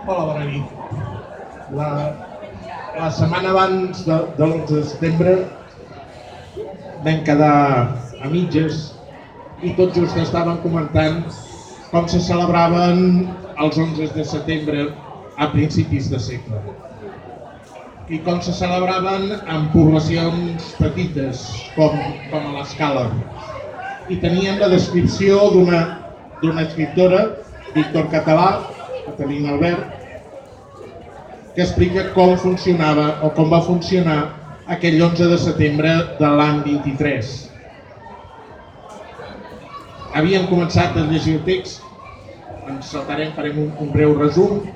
Hola, bona nit. La setmana abans de l'11 de setembre vam quedar a mitges i tot just estàvem comentant com se celebraven els 11 de setembre a principis de segle i com se celebraven en poblacions petites com a l'Escala. I teníem la descripció d'una escriptora, Víctor Català, Catalina Albert, que explica com funcionava o com va funcionar aquell 11 de setembre de l'any 23. Havíem començat a llegir el text, ens saltarem, farem un breu resum.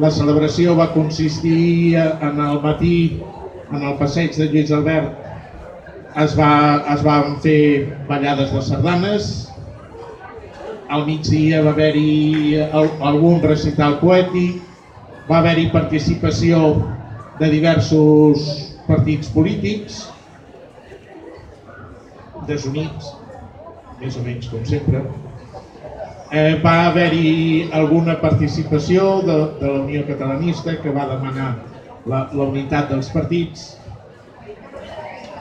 La celebració va consistir en el matí, en el passeig de Lluís Albert, es van fer ballades de sardanes, al migdia va haver-hi algun recital poètic, va haver-hi participació de diversos partits polítics, desunits, més o menys com sempre. Va haver-hi alguna participació de la Unió Catalanista que va demanar la unitat dels partits.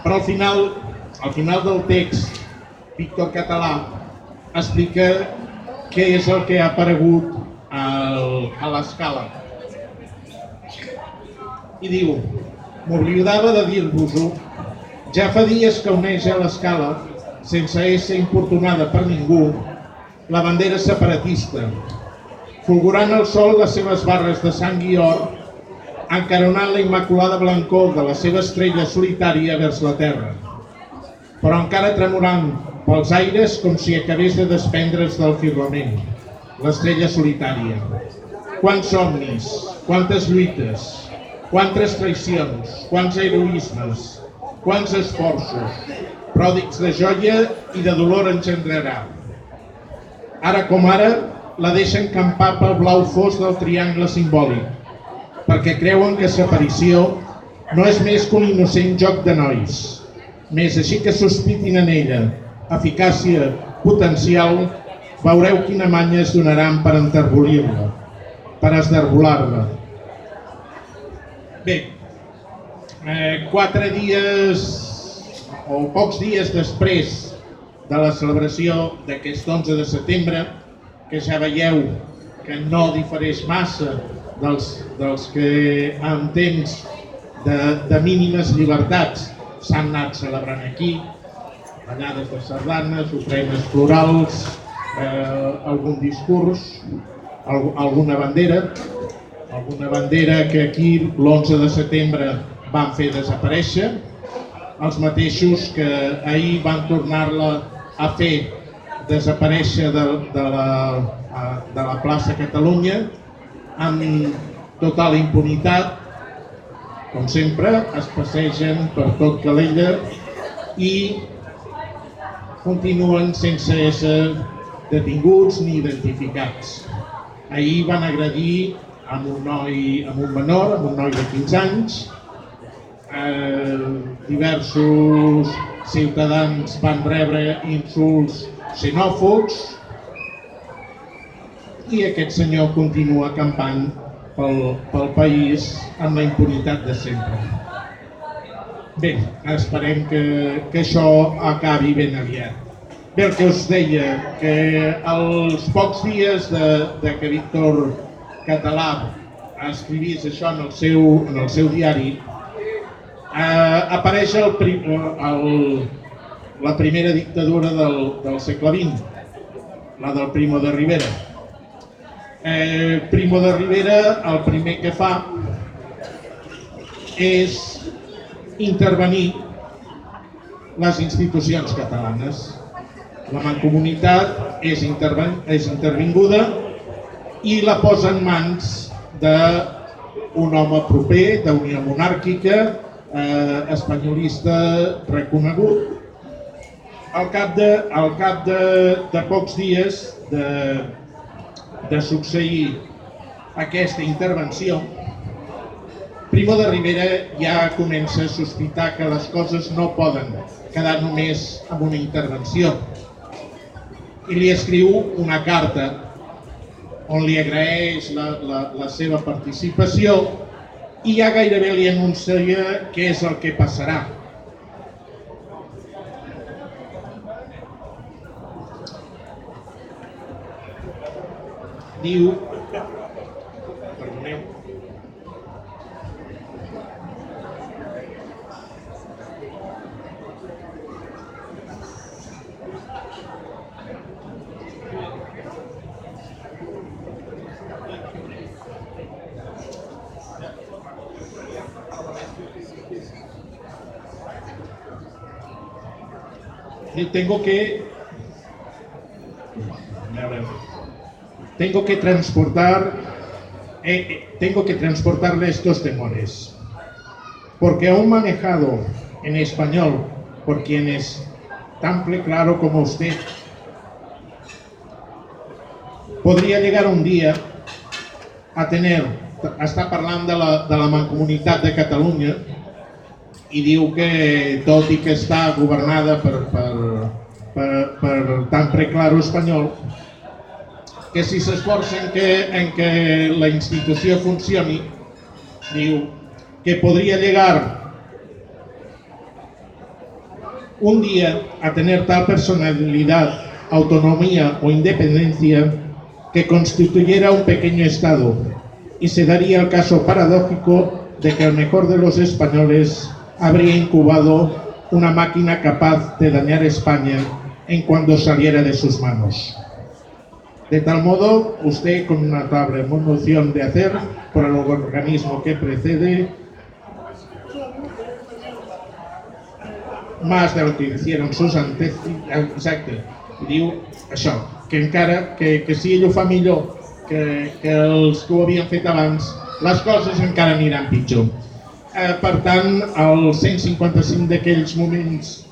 Però al final del text, Víctor Català explica què és el que ha aparegut a l'Escala. I diu: m'oblidava de dir-vos-ho, ja fa dies que uneix a l'Escala, sense ésser importunada per ningú, la bandera separatista, fulgurant el sol les seves barres de sang i or, encaronant la immaculada blancor de la seva estrella solitària vers la terra, però encara tremolant pels aires com si acabés de desprendre's del firmament, l'estrella solitària. Quants somnis, quantes lluites, quantes traïcions, quants heroismes, quants esforços, pròdigs de joia i de dolor engendrarà. Ara com ara, la deixen campar pel blau fos del triangle simbòlic, perquè creuen que s'aparició no és més que un innocent joc de nois. Més així que sospitin en ella eficàcia potencial, veureu quina manya es donaran per enterbolir-la, per esderbolar-la. Bé, 4 dies o pocs dies després de la celebració d'aquest 11 de setembre, que ja veieu que no difereix massa dels que en temps de mínimes llibertats s'han anat celebrant aquí, ballades de sardanes, ofrenes florals, algun discurs, alguna bandera que aquí l'11 de setembre van fer desaparèixer, els mateixos que ahir van tornar-la a fer desaparèixer de la plaça Catalunya amb total impunitat. Com sempre, es passegen per tot Calella i continuen sense ésser detinguts ni identificats. Ahir van agredir amb un menor, amb un noi de 15 anys. Diversos ciutadans van rebre insults xenòfobs i aquest senyor continua acampant pel país amb la impunitat de sempre. Bé, esperem que això acabi ben aviat. Bé, el que us deia, que als pocs dies que Víctor Català escrivís això en el seu diari, apareix la primera dictadura del segle XX, la del Primo de Rivera. Primo de Rivera el primer que fa és intervenir les institucions catalanes. La Mancomunitat és intervinguda i la posa en mans d'un home proper, d'Unió Monàrquica, espanyolista reconegut. Al cap de pocs dies de succeir aquesta intervenció, Primo de Rivera ja comença a sospitar que les coses no poden quedar només amb una intervenció i li escriu una carta on li agraeix la seva participació i ja gairebé li anuncia què és el que passarà. Diu... Perdoneu. Tengo que transportarle estos temores, porque aún manejado en español por quien es tan claro como usted, podría llegar un día a estar parlant de la Mancomunitat de Catalunya i diu que, tot i que està governada per tan preclaro espanyol, que si s'esforça en que la institució funcioni, diu que podría llegar un día a tener tal personalidad, autonomía o independencia que constituyera un pequeño Estado, y se daría el caso paradójico de que el mejor de los españoles habría incubado una máquina capaz de dañar España en cuanto saliera de sus manos. De tal modo, usted, con una notable moción de hacer por el organismo que precede, más de lo que hicieron sus antecesores, exacte, diu això, que encara que si ell ho fa millor que els que ho havien fet abans, les coses encara aniran pitjor. Per tant, el 155 d'aquells moments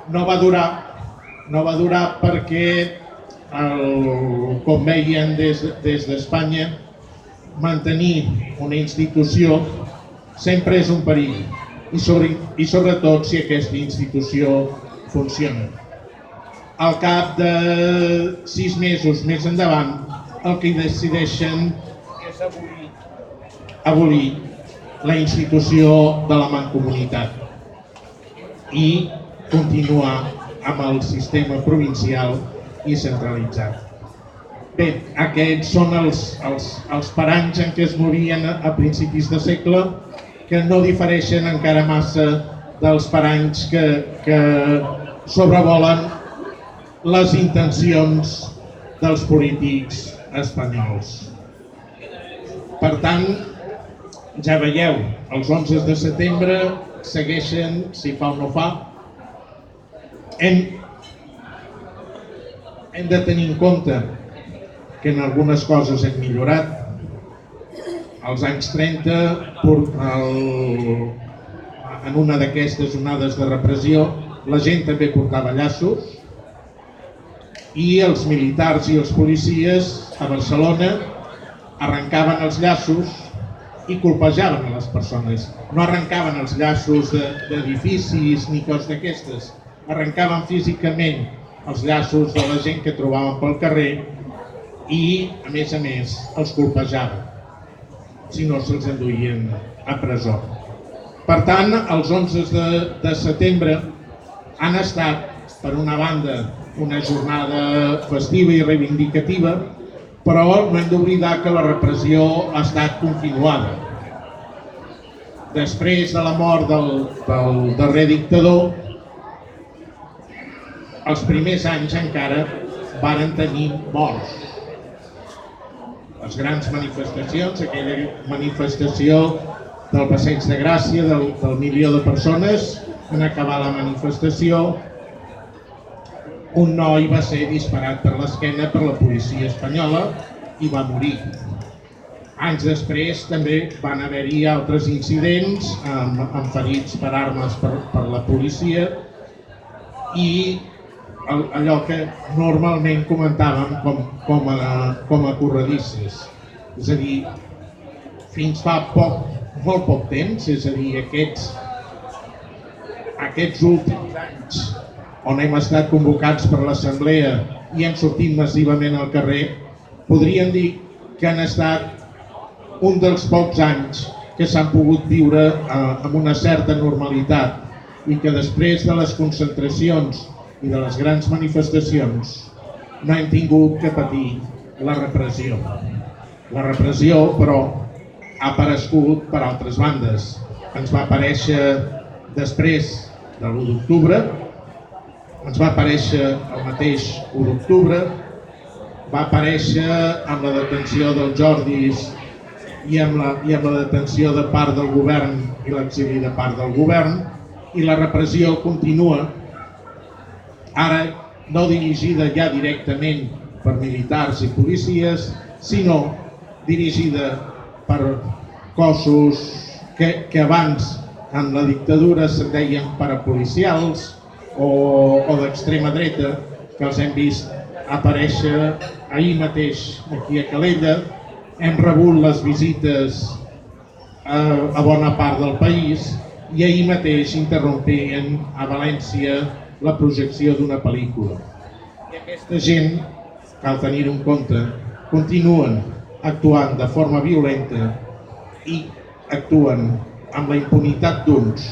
no va durar perquè, com veien des d'Espanya, mantenir una institució sempre és un perill, i sobretot si aquesta institució funciona. Al cap de 6 mesos més endavant, el que decideixen és abolir la institució de la Mancomunitat i continuar amb el sistema provincial i centralitzat. Bé, aquests són els paranys en què es movien a principis de segle, que no difereixen encara massa dels paranys que sobrevolen les intencions dels polítics espanyols. Per tant, ja veieu, els 11 de setembre segueixen, si fa o no fa. Hem de tenir en compte que en algunes coses hem millorat. Als anys 30, en una d'aquestes onades de repressió, la gent també portava llaços i els militars i els policies a Barcelona arrencaven els llaços i colpejaven a les persones. No arrencaven els llaços d'edificis ni coses d'aquestes, arrencaven físicament els llaços de la gent que trobaven pel carrer i, a més, els colpejaven, si no se'ls enduien a presó. Per tant, els 11 de setembre han estat, per una banda, una jornada festiva i reivindicativa, però no hem d'oblidar que la repressió ha estat continuada. Després de la mort del darrer dictador, els primers anys encara varen tenir morts. Les grans manifestacions, aquella manifestació del Passeig de Gràcia, del 1.000.000 de persones, en acabar la manifestació, un noi va ser disparat per l'esquena per la policia espanyola i va morir. Anys després també van haver-hi altres incidents amb ferits per armes per la policia i allò que normalment comentàvem com a corredisses. És a dir, fins fa molt poc temps, és a dir, aquests últims anys on hem estat convocats per l'Assemblea i hem sortit massivament al carrer, podríem dir que han estat un dels pocs anys que s'han pogut viure amb una certa normalitat i que després de les concentracions i de les grans manifestacions no hem tingut que patir la repressió. La repressió, però, ha aparegut per altres bandes. Ens va aparèixer després de l'1 d'octubre, ens va aparèixer el mateix 1 d'octubre, va aparèixer amb la detenció dels Jordis i amb la detenció de part del govern i l'exili de part del govern, i la repressió continua, ara no dirigida ja directament per militars i policies, sinó dirigida per cossos que abans en la dictadura se'n deien parapolicials o d'extrema dreta, que els hem vist aparèixer ahir mateix aquí a Calella. Hem rebut les visites a bona part del país i ahir mateix interrompien a València la projecció d'una pel·lícula. I aquesta gent, cal tenir-ho en compte, continuen actuant de forma violenta i actuen amb la impunitat d'uns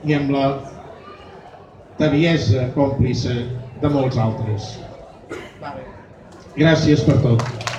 i amb la tebiesa còmplice de molts altres. Gràcies per tot.